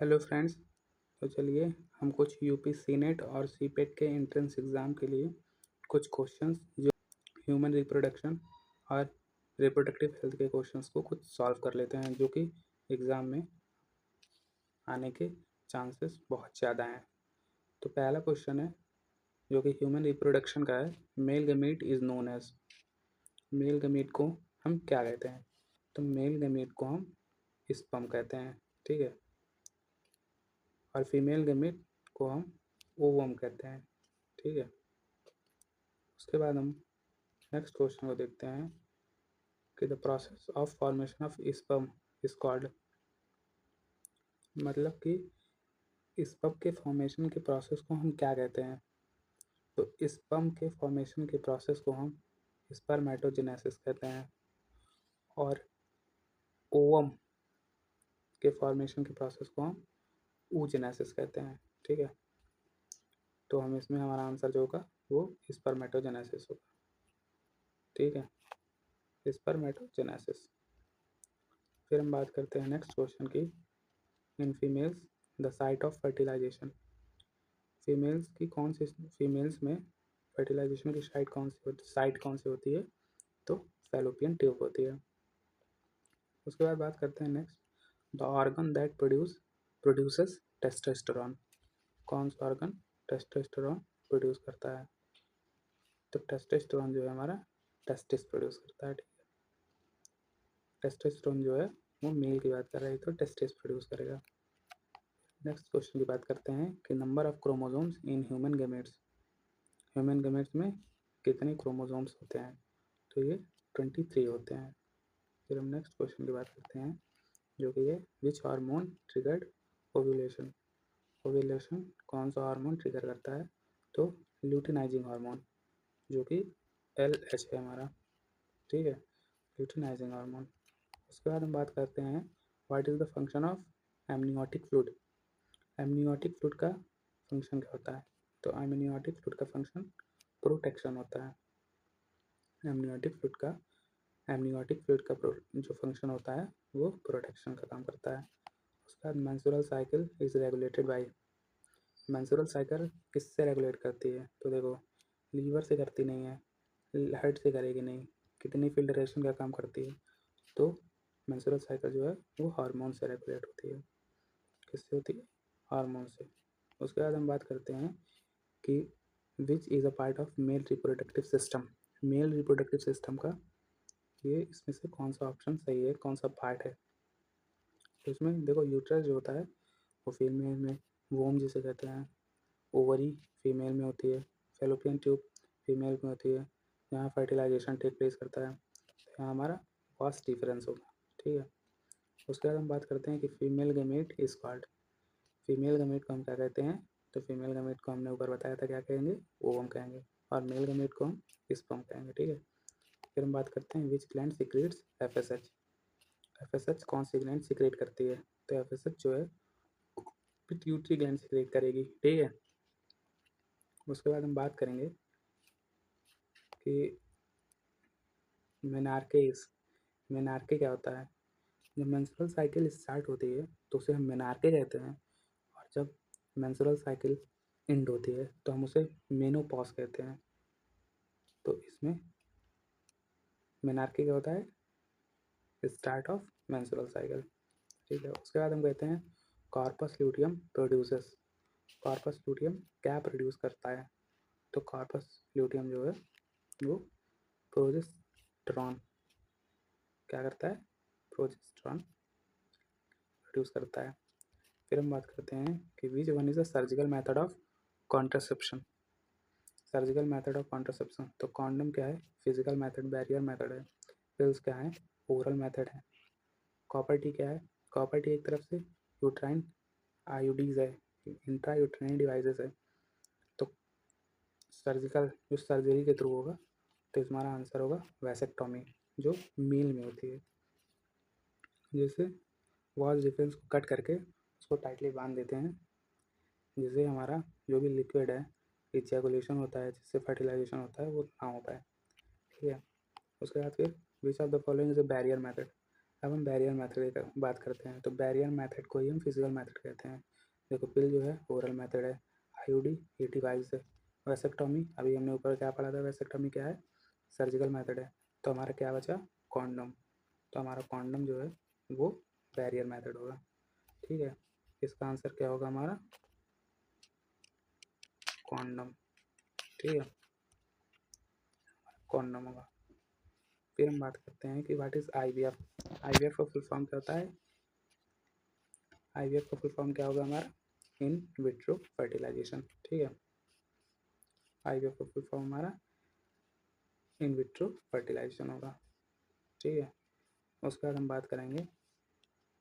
Hello friends. तो चलिए हम कुछ यूपी सीनेट और सीपेट के एंट्रेंस एग्ज़ाम के लिए कुछ क्वेश्चंस जो ह्यूमन रिप्रोडक्शन और रिप्रोडक्टिव हेल्थ के क्वेश्चंस को कुछ सॉल्व कर लेते हैं जो कि एग्ज़ाम में आने के चांसेस बहुत ज़्यादा हैं। तो पहला क्वेश्चन है जो कि ह्यूमन रिप्रोडक्शन का है, male gamete is known as. Male gamete को हम क्या कहते हैं? तो मेल गमीट को हम स्पर्म कहते हैं, ठीक है। और फीमेल गमीट को हम ओवम कहते हैं, ठीक है। उसके बाद हम नेक्स्ट क्वेश्चन को देखते हैं कि the process of formation of sperm is called, मतलब कि स्पर्म के फॉर्मेशन के प्रोसेस को हम क्या कहते हैं? तो स्पर्म के फॉर्मेशन के प्रोसेस को हम स्पर्मेटोजेनेसिस कहते हैं और ओवम के फॉर्मेशन के प्रोसेस को हम oogenesis कहते हैं, ठीक है। तो हम इसमें हमारा आंसर जो होगा वो स्पर्मेटोजेनेसिस होगा, ठीक है, स्पर्मेटोजेनेसिस। फिर हम बात करते हैं नेक्स्ट क्वेश्चन की, in females the site of fertilization. Females में फर्टिलाइजेशन की साइट कौन सी होती है? तो फैलोपियन ट्यूब होती है। उसके बाद बात करते हैं next, the organ that produces testosterone. कौन सा ऑर्गन टेस्टोस्टेरोन प्रोड्यूस करता है? तो टेस्टोस्टेरोन जो है हमारा टेस्टिस प्रोड्यूस करता है, ठीक है। टेस्टोस्टेरोन जो है वो मेल की बात कर रहे हैं तो टेस्टिस प्रोड्यूस करेगा। नेक्स्ट क्वेश्चन की बात करते हैं कि number of chromosomes in human gametes. Human gametes में कितने क्रोमोसोम्स होते हैं? तो ये 23 होते हैं। फिर हम नेक्स्ट क्वेश्चन की बात करते हैं जो कि है which hormone triggered ovulation. Ovulation कौन सा हार्मोन ट्रिगर करता है? तो ल्यूटिनाइजिंग हार्मोन जो कि LH है हमारा, ठीक है, ल्यूटिनाइजिंग हार्मोन। उसके बाद हम बात करते हैं what is the function of amniotic fluid. Amniotic fluid का फंक्शन क्या होता है? तो एमनियोटिक फ्लूइड का फंक्शन प्रोटेक्शन होता है। एमनियोटिक फ्लूइड का जो फंक्शन होता है वो प्रोटेक्शन का काम करता है। उसके बाद menstrual cycle is regulated by. Menstrual cycle किससे रेगुलेट करती है? तो देखो, लीवर से करती नहीं है, हार्ट से करेगी नहीं, किडनी फिल्ट्रेशन का काम करती है। तो मेंस्ट्रुअल साइकिल जो है वो हार्मोन से रेगुलेट होती है। किससे होती है? हार्मोन से। उसके बाद हम बात करते हैं कि which is a part of male reproductive system. Male reproductive system का ये इसमें से कौन सा ऑप्शन सही है, कौन सा पार्ट है? तो इसमें देखो, यूट्रस जो होता है वो फीमेल में, वोम जिसे कहते हैं, ओवरी फीमेल में होती है, फेलोपियन ट्यूब फीमेल में होती है। यहाँ फर्टिलाइजेशन टेक प्लेस करता है, तो यहाँ हमारा कॉस्ट डिफरेंस होगा, ठीक है। उसके बाद हम बात करते हैं कि female gamete is called. Female gamete को हम क्या कहते हैं? तो फीमेल गैमेट को हमने ऊपर बताया था क्या कहेंगे, ओवम कहेंगे, और मेल गैमेट को हम स्पर्म कहेंगे, ठीक है। फिर हम बात करते हैं विच ग्लैंड सीक्रेट्स FSH। FSH कौन सी ग्लैंड सीक्रेट करती है? तो FSH जो है पिट्यूटरी ग्लैंड सीक्रेट करेगी, ठीक है। उसके बाद हम बात करेंगे कि मेनार्के क्या होता है? जब मेंस्ट्रुअल साइकिल स्टार्ट होती है तो उसे हम मेनार्के कहते हैं, और जब मेंस्ट्रुअल साइकिल एंड होती है तो हम उसे मेनोपॉज कहते हैं। तो इसमें मेनार्के क्या होता है? स्टार्ट ऑफ मेंस्ट्रुअल साइकिल, ठीक है। उसके बाद हम कहते हैं corpus luteum produces. Corpus luteum क्या प्रोड्यूस करता है? तो कॉर्पस ल्यूटियम जो है वो प्रोजेस्टेरॉन क्या करता है? प्रोजेस्टेरॉन प्रोड्यूस करता है। फिर हम बात करते हैं कि which one is a surgical method of contraception. Surgical method of contraception, तो कॉन्डम क्या है? फिजिकल मेथड, बैरियर मेथड है। पिल्स क्या है? ओरल मेथड है। कॉपर टी क्या है? कॉपर टी एक तरफ से यूट्राइन आईयूडीज है, इंट्रा यूट्राइन डिवाइसेस है। तो सर्जिकल जो सर्जरी के थ्रू होगा तो हमारा आंसर होगा वैसेक्टोमी, जो मेल में होती है। जैसे वॉज डिफरेंस को कट करके उसको टाइटली बांध देते हैं, जिससे हमारा जो भी लिक्विड है इजैकुलेशन होता है, जिससे फर्टिलाइजेशन होता है वो ना हो पाए, ठीक है। उसके बाद फिर विच of the following is a barrier method. अब हम बैरियर मेथड की बात करते हैं। तो बैरियर मेथड को ही हम फिजिकल मेथड कहते हैं। देखो पिल जो है ओरल मेथड है, आईयूडी ये डिवाइस है, वैसेक्टोमी अभी हमने ऊपर क्या पढ़ा था, वैसेक्टोमी क्या है, सर्जिकल मेथड है। तो हमारा क्या बचा, कॉन्डम। तो हमारा कॉन्डम जो है वो बैरियर मेथड होगा। ठीक है, इसका आंसर क्या होगा हमारा, कॉन्डम। ठीक है, कॉन्डम होगा। फिर हम बात करते हैं कि व्हाट इज आईवीएफ। आईवीएफ का फुल फॉर्म क्या होता है, आईवीएफ का फुल फॉर्म क्या होगा हमारा, इन विट्रो फर्टिलाइजेशन। ठीक है, आईवीएफ का फुल फॉर्म हमारा इन विट्रो फर्टिलाइजेशन होगा। ठीक है, उसके बाद हम बात करेंगे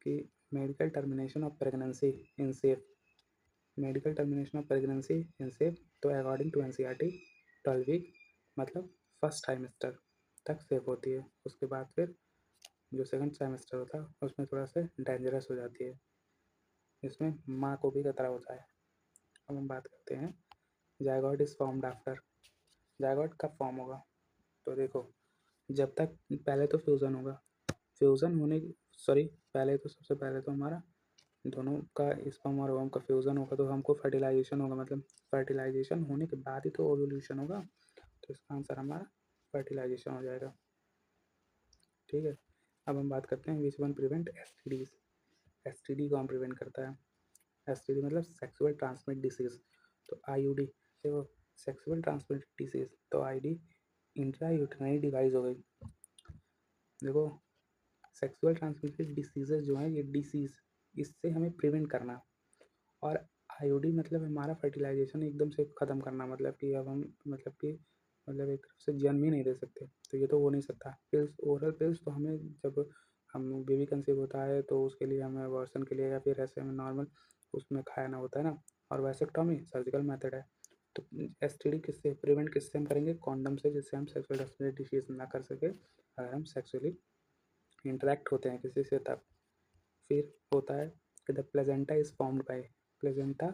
कि medical termination of pregnancy in safe. Medical termination of pregnancy in safe, तो अकॉर्डिंग टू एनसीईआरटी 12 वीक मतलब फर्स्ट ट्राइमेस्टर तक सेफ होती है। उसके बाद फिर जो सेकंड ट्राइमेस्टर होता है उसमें थोड़ा सा डेंजरस हो जाती है, इसमें माँ को भी खतरा होता है। अब हम बात करते हैं zygote is formed after. Zygote कब फॉर्म होगा, तो देखो जब तक पहले तो फ्यूज़न होगा, फ्यूज़न होने सॉरी पहले तो सबसे पहले तो हमारा दोनों का स्पर्म और ओवम का फ्यूज़न होगा, तो हमको फर्टिलाइजेशन होगा, मतलब फर्टिलाइजेशन होने के बाद ही तो ओव्यूलेशन होगा। तो इसका आंसर हमारा फर्टिलाइजेशन हो जाएगा। ठीक है, अब हम बात करते हैं which one prevent STDs. STD को हम प्रिवेंट करता है, एसटीडी मतलब सेक्सुअल ट्रांसमिट डिसीज। तो आईयूडी, देखो सेक्सुअल ट्रांसमिट डिसीज तो आईडी इंट्रा यूटेराइन डिवाइस हो गई। देखो सेक्सुअल ट्रांसमिटेड डिसीजेज जो हैं ये डिसीज़, इससे हमें प्रिवेंट करना। और आईओडी मतलब हमारा फर्टिलाइजेशन एकदम से ख़त्म करना, मतलब कि अब हम मतलब एक तरफ से जन्म ही नहीं दे सकते, तो ये तो हो नहीं सकता। पिल्स, ओरल पिल्स तो हमें जब हम बेबी कंसीव होता है तो उसके लिए हमें अबॉर्शन के लिए या फिर ऐसे हमें नॉर्मल उसमें खाना होता है ना। और वैसेक्टोमी सर्जिकल मेथड है। तो एसटीडी किससे प्रिवेंट, किससे हम करेंगे, कॉन्डम से, जिससे हम सेक्सुअल ट्रांसमिटेड डिसीज ना कर सके अगर हम सेक्सुअली इंटरेक्ट होते हैं किसी से तब। फिर होता है कि the placenta is formed by. Placenta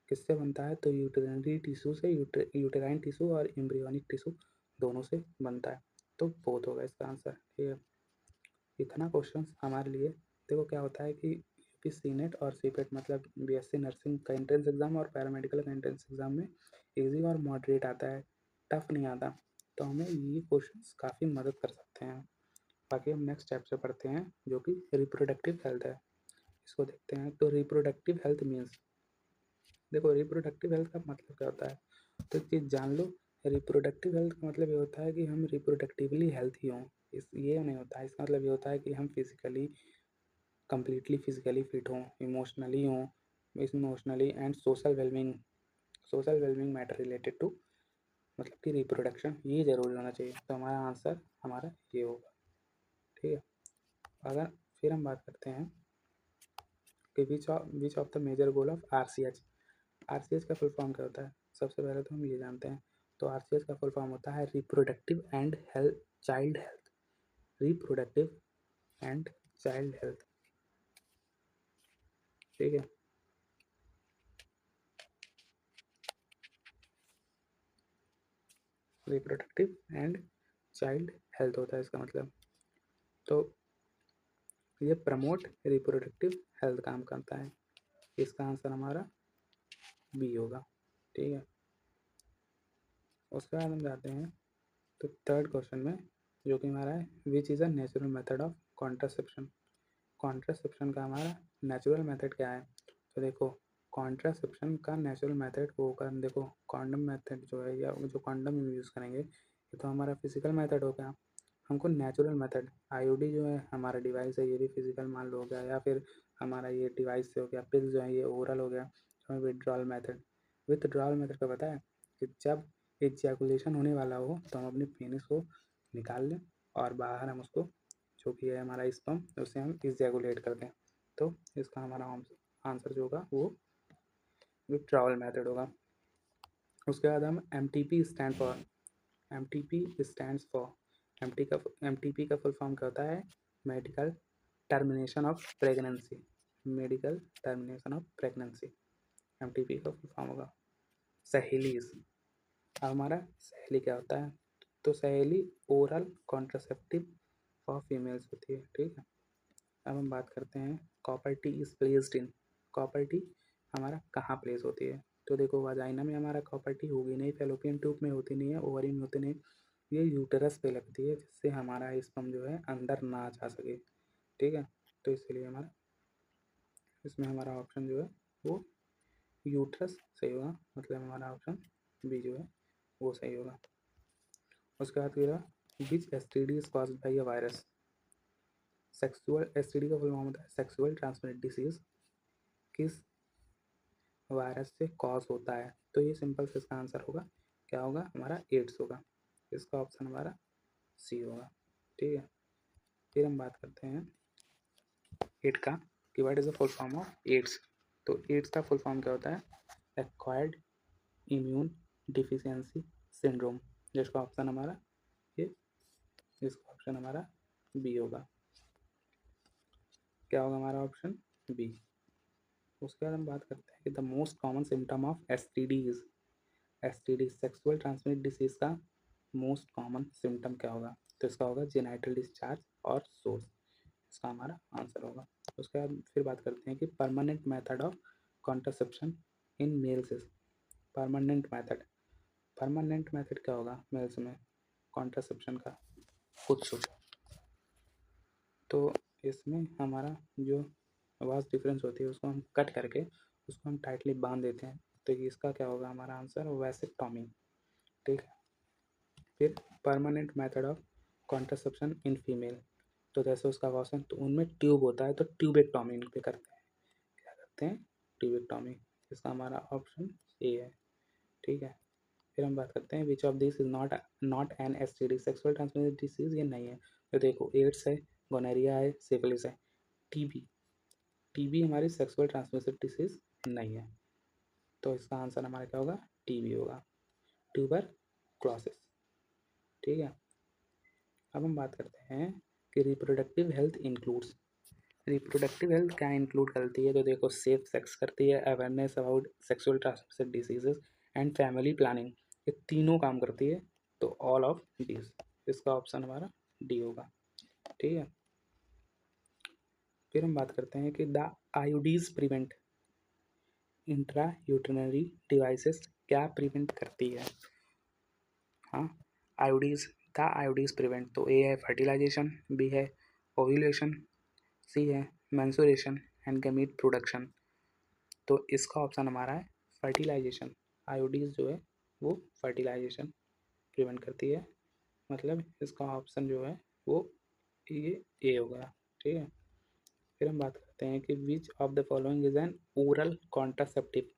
किससे बनता है, तो यूटेरिनरी टिश्यू से, यूटेराइन टिश्यू और एम्ब्रियोनिक टिश्यू दोनों से बनता है। तो बोथ होगा इसका आंसर। ठीक है, इतना क्वेश्चन हमारे लिए। देखो क्या होता है कि यूपी सीनेट और सीपेट मतलब बीएससी नर्सिंग का एंट्रेंस एग्जाम और पैरामेडिकल का एंट्रेंस एग्जाम में इजी और मॉडरेट आता है, टफ नहीं आता। तो हमें ये क्वेश्चन काफ़ी मदद कर सकते हैं। बाकी हम नेक्स्ट स्टेप से पढ़ते हैं जो कि रिप्रोडक्टिव हेल्थ है, इसको देखते हैं। तो रिप्रोडक्टिव हेल्थ मीन्स, देखो रिप्रोडक्टिव हेल्थ का मतलब क्या होता है, तो एक चीज़ जान लो। रिप्रोडक्टिव हेल्थ का मतलब ये होता है कि हम रिप्रोडक्टिवली हेल्थी हों। इस ये नहीं होता है, इसका मतलब ये होता है कि हम फिजिकली कंप्लीटली फिजिकली फिट हों, इमोशनली हों, emotionally and social wellbeing matter related to, मतलब कि रिप्रोडक्शन ये ज़रूरी होना चाहिए। तो हमारा आंसर हमारा ये होगा। ठीक है, अगर फिर हम बात करते हैं कि which of the major goal of RCH. RCH का फुल फॉर्म क्या होता है, सबसे पहले तो हम ये जानते हैं। तो आरसीएच का फुल फॉर्म होता है reproductive and health, child health. Reproductive and child health. ठीक है, रिप्रोडक्टिव एंड चाइल्ड हेल्थ होता है इसका मतलब। तो ये प्रमोट रिप्रोडक्टिव हेल्थ काम करता है। इसका आंसर हमारा बी होगा। ठीक है, उसके बाद हम जाते हैं तो थर्ड क्वेश्चन में, जो कि हमारा है which is a natural method of contraception. Contraception का हमारा नेचुरल मेथड क्या है, तो देखो कॉन्ट्रासेप्शन का नेचुरल मेथड होगा, देखो कॉन्डम मेथड जो है या जो कॉन्डम यूज़ करेंगे ये तो हमारा फिजिकल मेथड हो गया। हमको नेचुरल मेथड, आईओडी जो है हमारा डिवाइस है ये भी फिजिकल मान लो हो गया, या फिर हमारा ये डिवाइस से हो गया, पिल जो है ये ओरल हो गया। हमें विथड्रॉल मेथड, विथड्रॉल मेथड का पता है कि जब एजैकुलेशन होने वाला हो तो हम अपने पेनिस को निकाल लें और बाहर हम उसको जो भी है हमारा स्पर्म उसे हम इजैकुलेट कर दें। तो इसका हमारा आंसर जो होगा वो विथड्रॉल मेथड होगा। उसके बाद हम M T P stand for, M T P stand for M T P का फुल फॉर्म क्या होता है, medical termination of pregnancy. Medical termination of pregnancy M T P का फुल फॉर्म होगा। सहेलीज, अब हमारा सहेली क्या होता है, तो सहेली ओरल कॉन्ट्रासेप्टिव फॉर फीमेल्स होती है। ठीक है, अब हम बात करते हैं copper T is placed in. Copper T हमारा कहाँ प्लेस होती है? तो देखो वाजाइना में हमारा कॉपर टी होगी नहीं, फेलोपियन ट्यूब में होती नहीं है, ओवरी में होती नहीं, ये यूटरस पे लगती है, जिससे हमारा स्पर्म जो है अंदर ना जा सके। ठीक है, तो इसलिए हमारा इसमें हमारा ऑप्शन जो है वो यूट्रस सही होगा, मतलब हमारा ऑप्शन बी जो है वो सही होगा। उसके बाद फिर which STD is caused by a virus. Sexual STD का फुल फॉर्म होता है सेक्सुअल ट्रांसमिटेड डिसीज, किस वायरस से कॉज होता है? तो ये सिंपल से इसका आंसर होगा, क्या होगा हमारा? एड्स होगा। इसका ऑप्शन हमारा सी होगा। ठीक है, फिर हम बात करते हैं एड का कि what is the full form of AIDS. तो एड्स का फुल फॉर्म क्या होता है? एक्वायर्ड इम्यून डिफिशियंसी सिंड्रोम, जिसका ऑप्शन हमारा ये इसका ऑप्शन हमारा बी होगा। क्या होगा हमारा ऑप्शन? बी। उसके बाद हम बात करते हैं कि the most common symptom of STDs. STD sexual transmitted disease का मोस्ट कॉमन सिम्टम क्या होगा? तो इसका होगा जेनाइटल डिस्चार्ज और सोर्स, इसका हमारा आंसर होगा। उसके बाद फिर बात करते हैं कि permanent method of contraception in males is. Permanent method क्या होगा मेल्स में कॉन्ट्रासेप्शन का? खुद सोचो। तो इसमें हमारा जो आवाज़ डिफरेंस होती है उसको हम कट करके उसको हम टाइटली बांध देते हैं, तो इसका क्या होगा हमारा आंसर? वैसेक्टॉमी। ठीक है, फिर permanent method of contraception in female, तो जैसे उसका क्वेश्चन, तो उनमें ट्यूब होता है तो ट्यूबेक्टॉमी इन पे करते हैं। क्या करते हैं? ट्यूबेक्टॉमी। इसका हमारा ऑप्शन ए है। ठीक है, फिर हम बात करते हैं which of this is not an STD sexual transmitted disease. ये नहीं है। तो देखो एड्स है, गोनेरिया है, सिफिलिस है, टीबी। टीबी हमारी सेक्सुअल ट्रांसमिटेड डिसीज नहीं है, तो इसका आंसर हमारा क्या होगा? टीबी होगा, ट्यूबरक्लोसिस। ठीक है, अब हम बात करते हैं कि reproductive health includes. Reproductive health क्या इंक्लूड करती है? तो देखो सेफ सेक्स करती है, awareness about sexual transmitted diseases and family planning, ये तीनों काम करती है। तो ऑल ऑफ दीज, इसका ऑप्शन हमारा डी होगा। ठीक है, फिर हम बात करते हैं कि द आईओडीज प्रिवेंट इंट्रा यूटिनरी डिवाइसेस क्या प्रिवेंट करती है? हाँ, आईओडीज, द आईओडीज प्रिवेंट, तो ए है फर्टिलाइजेशन, बी है ओव्यूलेशन, सी है मेंस्ट्रुएशन एंड गैमीट प्रोडक्शन। तो इसका ऑप्शन हमारा है फर्टिलाइजेशन। आईओडीज जो है वो फर्टिलाइजेशन प्रिवेंट करती है, मतलब इसका ऑप्शन जो है वो ये ए होगा। ठीक है, फिर हम बात करते हैं कि which of the following is an oral contraceptive.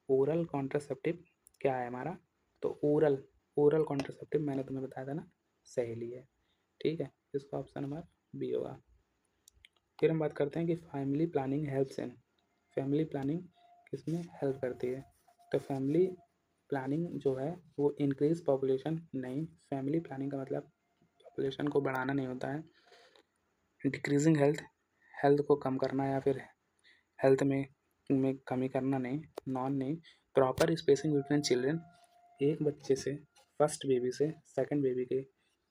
Oral contraceptive क्या है हमारा? तो ओरल ओरल कॉन्ट्रासेप्टिव मैंने तुम्हें बताया था ना, सहेली है। ठीक है, इसका ऑप्शन हमारा बी होगा। फिर हम बात करते हैं कि family planning helps in. Family planning किसमें हेल्प करती है? तो फैमिली प्लानिंग जो है वो इंक्रीज पॉपुलेशन नहीं, फैमिली प्लानिंग का मतलब पॉपुलेशन को बढ़ाना नहीं होता है, डिक्रीजिंग हेल्थ, हेल्थ को कम करना या फिर हेल्थ में कमी करना नहीं, नॉन नहीं, प्रॉपर स्पेसिंग बिटवीन चिल्ड्रन, एक बच्चे से फर्स्ट बेबी से सेकंड बेबी के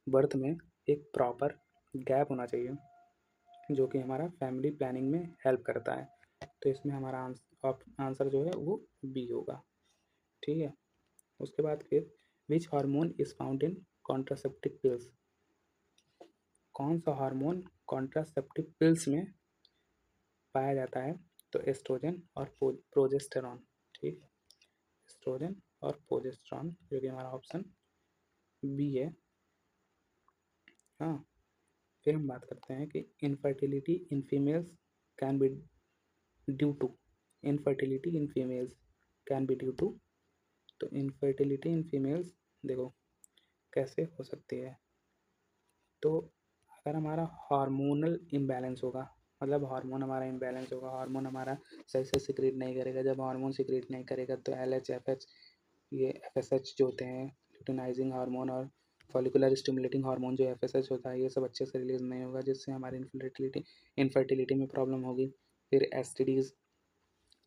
बर्थ में एक प्रॉपर गैप होना चाहिए, जो कि हमारा फैमिली प्लानिंग में हेल्प करता है। तो इसमें हमारा आंसर जो है वो बी होगा। ठीक है, उसके बाद फिर which hormone is found in contraceptive pills. कौन सा हार्मोन कॉन्ट्रासेप्टिव पिल्स में पाया जाता है? तो एस्ट्रोजन और प्रोजेस्टेरॉन। ठीक है, एस्ट्रोजन और प्रोजेस्टेरॉन, जो कि हमारा ऑप्शन बी है। हाँ, फिर हम बात करते हैं कि infertility in females can be due to. Infertility in females can be due to, तो इनफर्टिलिटी इन फीमेल्स देखो कैसे हो सकती है? तो अगर हमारा हार्मोनल इम्बैलेंस होगा, मतलब हार्मोन हमारा इम्बैलेंस होगा, हार्मोन हमारा सही से सिक्रेट नहीं करेगा, जब हार्मोन सिक्रेट नहीं करेगा तो LH FH ये FSH जो होते हैं ल्यूटिनाइजिंग हार्मोन और फॉलिकुलर स्टिमुलेटिंग हार्मोन जो FSH होता है, ये सब अच्छे से रिलीज नहीं होगा, जिससे हमारी इनफर्टिलिटी में प्रॉब्लम होगी। फिर STDs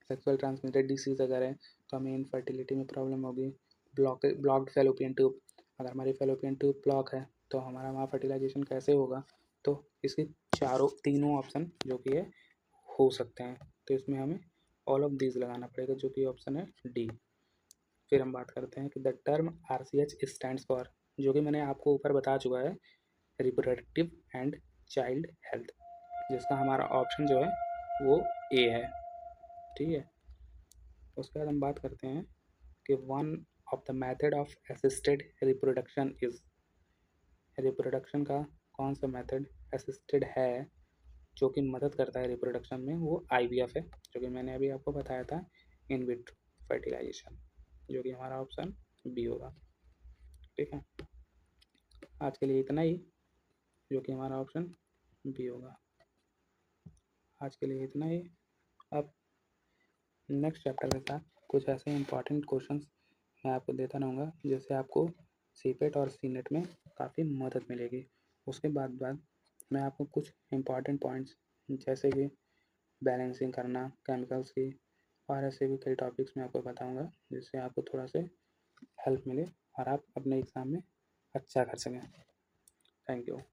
सेक्सुअल ट्रांसमिटेड डिसीज़ अगर है तो हमें इनफर्टिलिटी में प्रॉब्लम होगी। ब्लॉक्ड फेलोपियन ट्यूब, अगर हमारी फेलोपियन ट्यूब ब्लॉक है तो हमारा वहाँ फर्टिलाइजेशन कैसे होगा? तो इसकी तीनों ऑप्शन जो कि है हो सकते हैं, तो इसमें हमें ऑल ऑफ दीज लगाना पड़ेगा, जो कि ऑप्शन है डी। फिर हम बात करते हैं कि the term RCH stands for, जो कि मैंने आपको ऊपर बता चुका है, रिप्रोडक्टिव एंड चाइल्ड हेल्थ, जिसका हमारा ऑप्शन जो है वो ए है। ठीक है, उसके बाद हम बात करते हैं कि one of the method of assisted reproduction is, reproduction का कौन सा मेथड असिस्टेड है जो कि मदद करता है रिप्रोडक्शन में, वो IVF है, जो कि मैंने अभी आपको बताया था, इन विट्रो फर्टिलाइजेशन, जो कि हमारा ऑप्शन बी होगा। ठीक है, आज के लिए इतना ही, जो कि हमारा ऑप्शन बी होगा। आज के लिए इतना ही। अब नेक्स्ट चैप्टर के साथ कुछ ऐसे इंपॉर्टेंट क्वेश्चंस मैं आपको देता रहूँगा, जिससे आपको सीपेट और सीनेट में काफ़ी मदद मिलेगी। उसके बाद मैं आपको कुछ इंपॉर्टेंट पॉइंट्स जैसे कि बैलेंसिंग करना केमिकल्स की और ऐसे भी कई टॉपिक्स मैं आपको बताऊंगा, जिससे आपको थोड़ा से हेल्प मिले और आप अपने एग्ज़ाम में अच्छा कर सकें। Thank you.